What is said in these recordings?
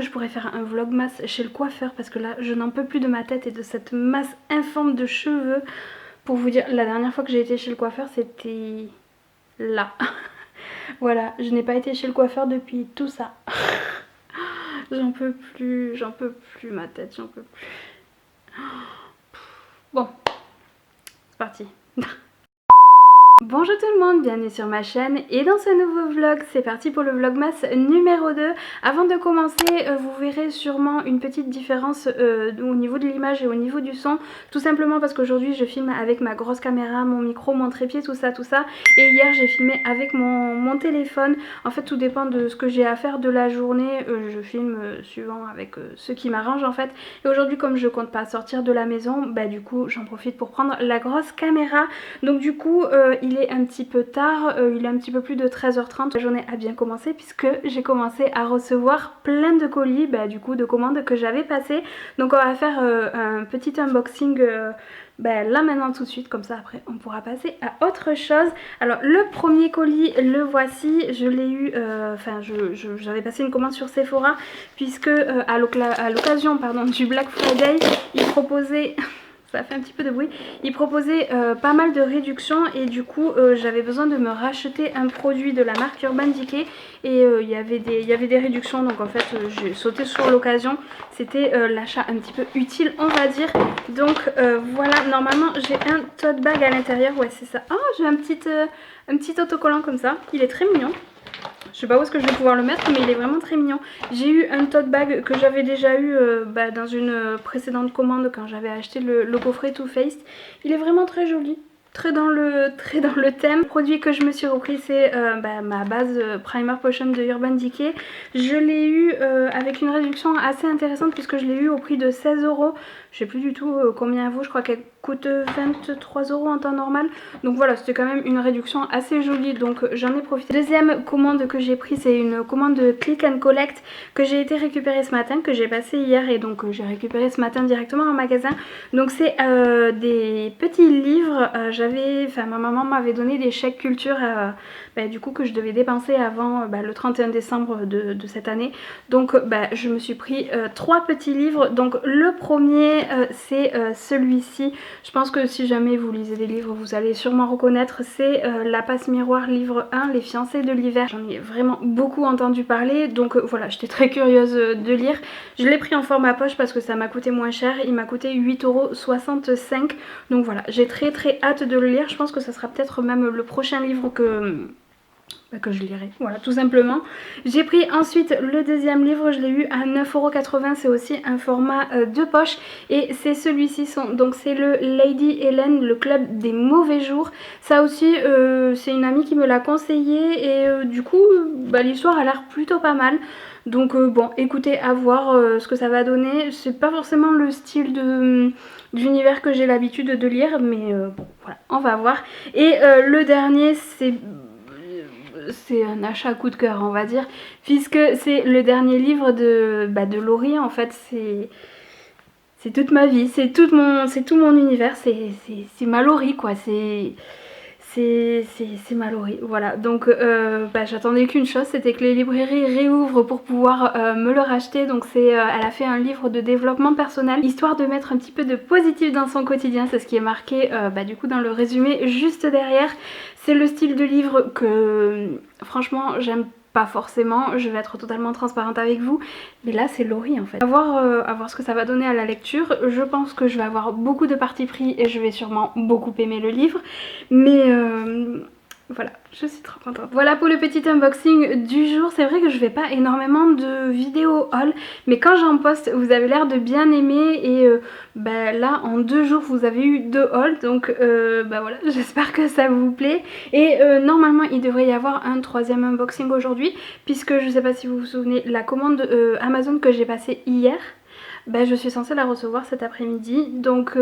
que je pourrais faire un vlogmas chez le coiffeur parce que là je n'en peux plus de ma tête et de cette masse informe de cheveux. Pour vous dire, la dernière fois que j'ai été chez le coiffeur c'était là. Voilà, je n'ai pas été chez le coiffeur depuis tout ça. J'en peux plus ma tête, j'en peux plus. Bon, c'est parti. Bonjour tout le monde, bienvenue sur ma chaîne et dans ce nouveau vlog, c'est parti pour le vlogmas numéro 2. Avant de commencer, vous verrez sûrement une petite différence au niveau de l'image et au niveau du son. Tout simplement parce qu'aujourd'hui je filme avec ma grosse caméra, mon micro, mon trépied, tout ça. Et hier j'ai filmé avec mon téléphone. En fait tout dépend de ce que j'ai à faire de la journée. Je filme suivant avec ce qui m'arrange en fait. Et aujourd'hui comme je compte pas sortir de la maison, bah du coup j'en profite pour prendre la grosse caméra. Donc du coup il est un petit peu tard, il est un petit peu plus de 13h30. La journée a bien commencé puisque j'ai commencé à recevoir plein de colis, du coup de commandes que j'avais passées. Donc on va faire un petit unboxing là maintenant tout de suite, comme ça après on pourra passer à autre chose. Alors le premier colis, le voici, je l'ai eu, j'avais passé une commande sur Sephora puisque à l'occasion du Black Friday, ils proposaient... Ça fait un petit peu de bruit. Il proposait pas mal de réductions et du coup j'avais besoin de me racheter un produit de la marque Urban Decay et il y avait des réductions, donc en fait j'ai sauté sur l'occasion. C'était l'achat un petit peu utile on va dire. Donc voilà, normalement j'ai un tote bag à l'intérieur, ouais c'est ça. Oh, j'ai un petit autocollant comme ça, il est très mignon. Je sais pas où est-ce que je vais pouvoir le mettre, mais il est vraiment très mignon. J'ai eu un tote bag que j'avais déjà eu dans une précédente commande quand j'avais acheté le coffret Too Faced. Il est vraiment très joli. Très dans le thème. Le produit que je me suis repris c'est ma base Primer Potion de Urban Decay. Je l'ai eu avec une réduction assez intéressante puisque je l'ai eu au prix de 16 €. Je sais plus du tout combien elle vaut, je crois qu'elle coûte 23 € en temps normal. Donc voilà, c'était quand même une réduction assez jolie, donc j'en ai profité. Deuxième commande que j'ai pris, c'est une commande de Click and Collect que j'ai été récupérer ce matin, que j'ai passé hier et donc j'ai récupéré ce matin directement en magasin. Donc c'est des petits livres, ma maman m'avait donné des chèques culture du coup que je devais dépenser avant le 31 décembre de cette année. Donc je me suis pris 3 petits livres. Donc le premier c'est celui-ci. Je pense que si jamais vous lisez des livres vous allez sûrement reconnaître. C'est La Passe Miroir livre 1, Les Fiancés de l'hiver. J'en ai vraiment beaucoup entendu parler, donc voilà, j'étais très curieuse de lire. Je l'ai pris en format poche parce que ça m'a coûté moins cher. Il m'a coûté 8,65 €. Donc voilà, j'ai très hâte de le lire. Je pense que ça sera peut-être même le prochain livre que je lirai, voilà, tout simplement. J'ai pris ensuite le deuxième livre, je l'ai eu à 9,80 €, c'est aussi un format de poche et c'est celui-ci, donc c'est le Lady Helen, le club des mauvais jours. Ça aussi c'est une amie qui me l'a conseillé et du coup l'histoire a l'air plutôt pas mal. Donc bon, écoutez, à voir ce que ça va donner. C'est pas forcément le style d'univers que j'ai l'habitude de lire, mais bon voilà, on va voir. Et le dernier c'est un achat coup de cœur on va dire, puisque c'est le dernier livre de Laurie. En fait c'est toute ma vie, c'est tout mon univers, c'est ma Laurie quoi, c'est ma Laurie, voilà. Donc j'attendais qu'une chose, c'était que les librairies réouvrent pour pouvoir me le racheter. Donc elle a fait un livre de développement personnel, histoire de mettre un petit peu de positif dans son quotidien. C'est ce qui est marqué du coup dans le résumé juste derrière. C'est le style de livre que franchement j'aime pas forcément, je vais être totalement transparente avec vous, mais là c'est Laurie en fait. À voir ce que ça va donner à la lecture. Je pense que je vais avoir beaucoup de parti pris et je vais sûrement beaucoup aimer le livre, mais voilà, je suis trop contente. Voilà pour le petit unboxing du jour. C'est vrai que je fais pas énormément de vidéos haul, mais quand j'en poste vous avez l'air de bien aimer et là en 2 jours vous avez eu 2 hauls, donc voilà, j'espère que ça vous plaît. Et normalement il devrait y avoir un 3e unboxing aujourd'hui, puisque je sais pas si vous vous souvenez, la commande Amazon que j'ai passée hier, je suis censée la recevoir cet après-midi, donc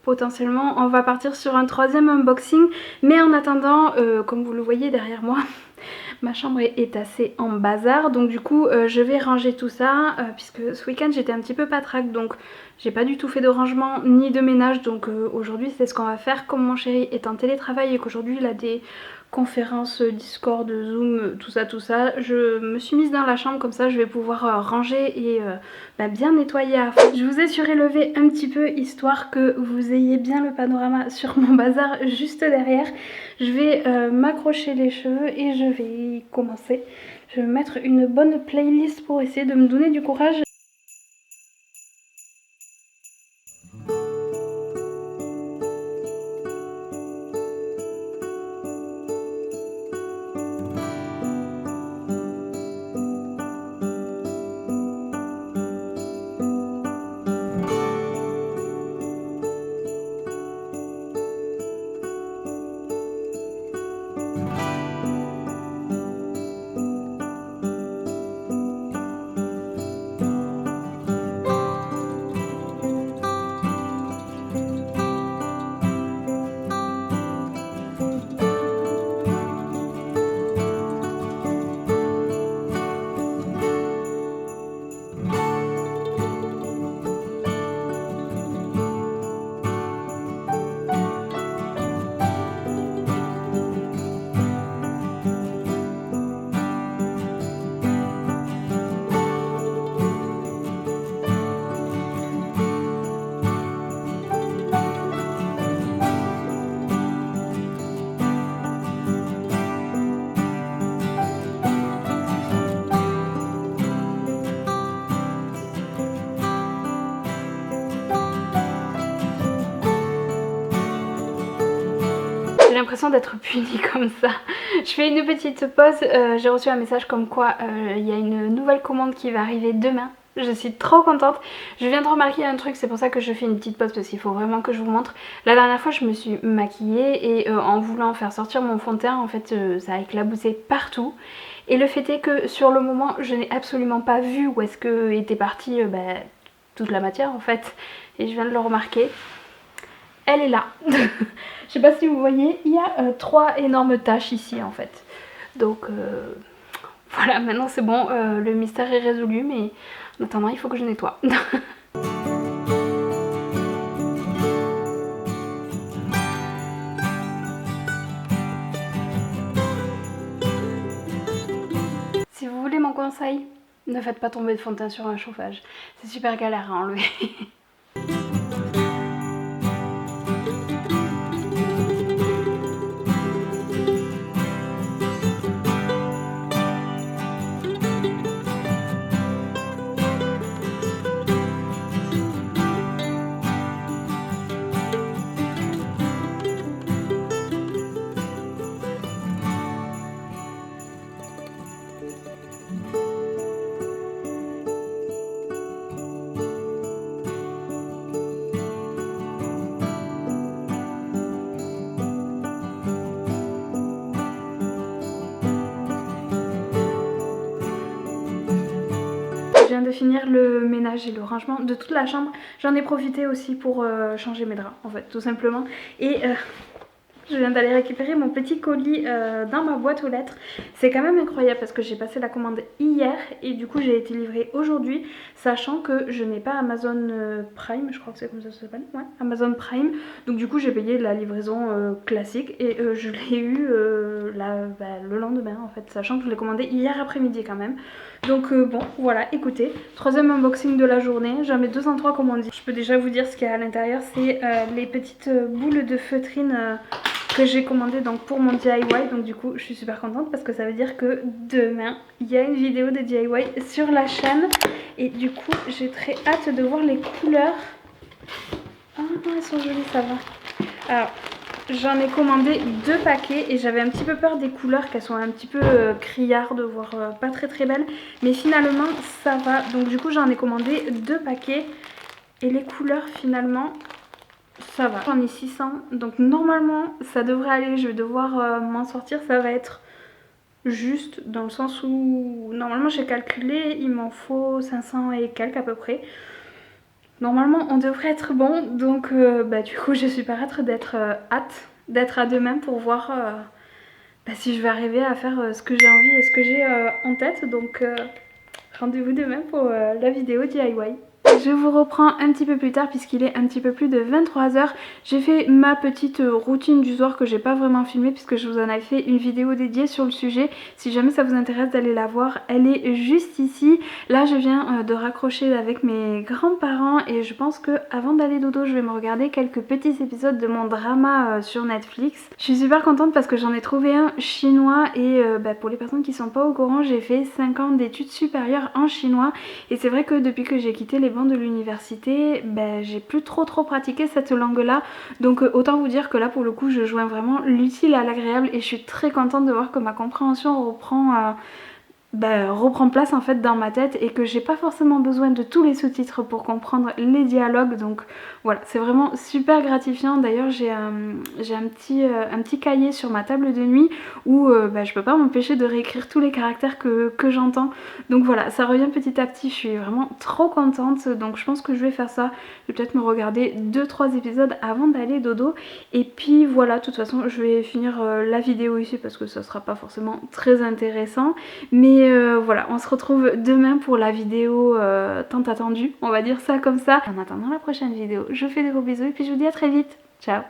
potentiellement on va partir sur un 3e unboxing. Mais en attendant, comme vous le voyez derrière moi, ma chambre est assez en bazar, donc du coup je vais ranger tout ça puisque ce week-end j'étais un petit peu patraque, donc j'ai pas du tout fait de rangement ni de ménage. Donc aujourd'hui c'est ce qu'on va faire. Comme mon chéri est en télétravail et qu'aujourd'hui il a des conférences, Discord, Zoom, tout ça. Je me suis mise dans la chambre, comme ça je vais pouvoir ranger et bien nettoyer à fond. Je vous ai surélevé un petit peu histoire que vous ayez bien le panorama sur mon bazar juste derrière. Je vais m'accrocher les cheveux et je vais commencer. Je vais mettre une bonne playlist pour essayer de me donner du courage. J'ai l'impression d'être punie comme ça. Je fais une petite pause, j'ai reçu un message comme quoi il y a une nouvelle commande qui va arriver demain. Je suis trop contente. Je viens de remarquer un truc, c'est pour ça que je fais une petite pause parce qu'il faut vraiment que je vous montre. La dernière fois je me suis maquillée et en voulant faire sortir mon fond de teint, en fait ça a éclaboussé partout. Et le fait est que sur le moment je n'ai absolument pas vu où est-ce que était partie toute la matière en fait. Et je viens de le remarquer. Elle est là. Je sais pas si vous voyez, il y a 3 énormes taches ici en fait. Donc voilà, maintenant c'est bon, le mystère est résolu, mais en attendant il faut que je nettoie. Si vous voulez mon conseil, ne faites pas tomber de fond de teint sur un chauffage. C'est super galère à enlever. Je viens de finir le ménage et le rangement de toute la chambre. J'en ai profité aussi pour changer mes draps en fait, tout simplement. Et je viens d'aller récupérer mon petit colis dans ma boîte aux lettres. C'est quand même incroyable parce que j'ai passé la commande hier et du coup j'ai été livrée aujourd'hui, sachant que je n'ai pas Amazon Prime, je crois que c'est comme ça s'appelle, ouais, Amazon Prime. Donc du coup j'ai payé la livraison classique et je l'ai eu le lendemain en fait, sachant que je l'ai commandé hier après-midi quand même. Donc bon, voilà, écoutez, troisième unboxing de la journée, j'en mets 2 en 3 comme on dit. Je peux déjà vous dire ce qu'il y a à l'intérieur, c'est les petites boules de feutrine que j'ai commandé donc pour mon DIY. Donc du coup je suis super contente parce que ça veut dire que demain il y a une vidéo de DIY sur la chaîne et du coup j'ai très hâte de voir les couleurs. Ah non, elles sont jolies, ça va. Alors j'en ai commandé 2 paquets et j'avais un petit peu peur des couleurs, qu'elles soient un petit peu criardes, voire pas très belles, mais finalement ça va. Donc du coup j'en ai commandé 2 paquets et les couleurs finalement ça va. J'en ai 600, donc normalement ça devrait aller, je vais devoir m'en sortir. Ça va être juste dans le sens où normalement j'ai calculé, il m'en faut 500 et quelques à peu près. Normalement on devrait être bon, donc du coup j'ai super hâte d'être à demain pour voir si je vais arriver à faire ce que j'ai envie et ce que j'ai en tête. Donc rendez-vous demain pour la vidéo DIY. Je vous reprends un petit peu plus tard puisqu'il est un petit peu plus de 23h. J'ai fait ma petite routine du soir que j'ai pas vraiment filmée puisque je vous en avais fait une vidéo dédiée sur le sujet. Si jamais ça vous intéresse d'aller la voir, elle est juste ici. Là je viens de raccrocher avec mes grands-parents et je pense que avant d'aller dodo je vais me regarder quelques petits épisodes de mon drama sur Netflix. Je suis super contente parce que j'en ai trouvé un chinois et pour les personnes qui sont pas au courant, j'ai fait 5 ans d'études supérieures en chinois et c'est vrai que depuis que j'ai quitté les bancs de l'université, j'ai plus trop pratiqué cette langue là, donc autant vous dire que là pour le coup je joins vraiment l'utile à l'agréable et je suis très contente de voir que ma compréhension reprend place en fait dans ma tête et que j'ai pas forcément besoin de tous les sous-titres pour comprendre les dialogues, donc voilà, c'est vraiment super gratifiant. D'ailleurs j'ai un petit cahier sur ma table de nuit où je peux pas m'empêcher de réécrire tous les caractères que j'entends, donc voilà, ça revient petit à petit, je suis vraiment trop contente, donc je pense que je vais faire ça, je vais peut-être me regarder 2-3 épisodes avant d'aller dodo et puis voilà, de toute façon je vais finir la vidéo ici parce que ça sera pas forcément très intéressant, mais voilà, on se retrouve demain pour la vidéo tant attendue, on va dire ça comme ça. En attendant la prochaine vidéo, je vous fais des gros bisous et puis je vous dis à très vite. Ciao!